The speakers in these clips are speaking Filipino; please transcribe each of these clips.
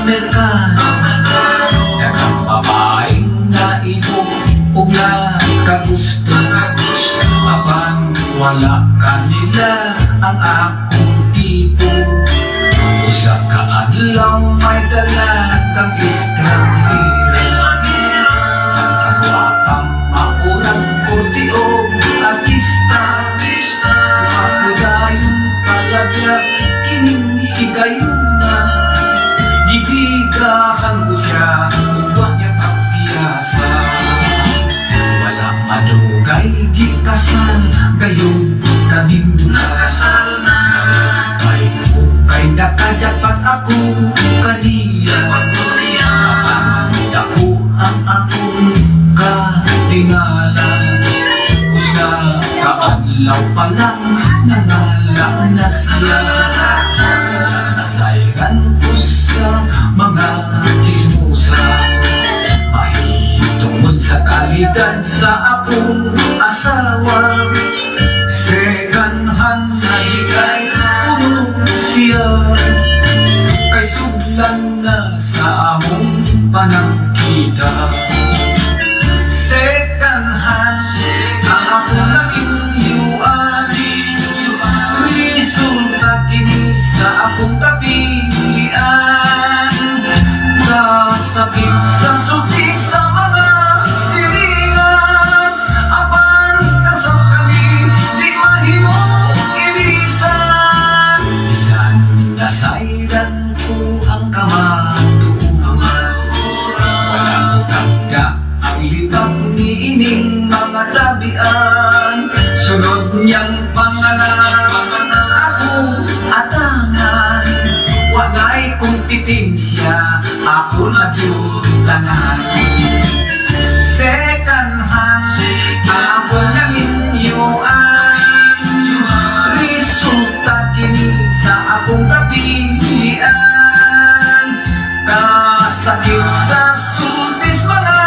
merkado. Daghang babaeng naibog ug nakagusto, apan wala kanila ang akong tipo. Usa ka adlaw may dala kang estranghero, nagkagawa ang maurang kortiog artista. Ako dayon palagya kining higayon na, gibigahan ko siya kung wa niya pagtiyasa. Wala madugay gikasal gayon kaming dula. Kay nakajapat ako kaniya, ang dako ang akong katingalan. Usa ka adlaw pa lang nangalan na siya. Nasayran ko sa mga chismosa, mahitungod sa kalidad sa akong asawa. Second hand na ligay puno siya, kay suglan na sa among panagkita. Second hand ang ako naging yuan, resulta kini sa akong kapilian. Kasabit sa sulti sa mga silingan, apan kasam kami di mahimong ilisan. Bisan nasayran ko ang kamatuuran, wala ko tagda ang libag ni ining mga tabian. Sunod niyang pangalan akong atangan, walay kompetensya ako nagyutanan. Second hand ang ako naminyuan, resulta kini sa akong kapilian. Kasakit sa sultis mga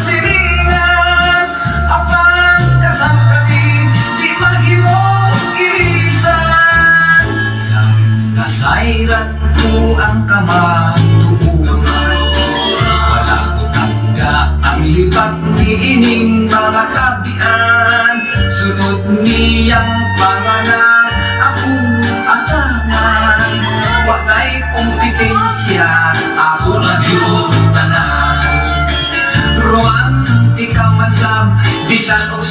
silingan, apan kasam kami di mahimong ilisan. Isang nasayran ko ang kamatuuran, wala ko tagda ang libag ni ining mga tabian. Sunod niyang pangalan akong atangan, walay kompetensya ako nagyutanan. Romantika man sab bisan og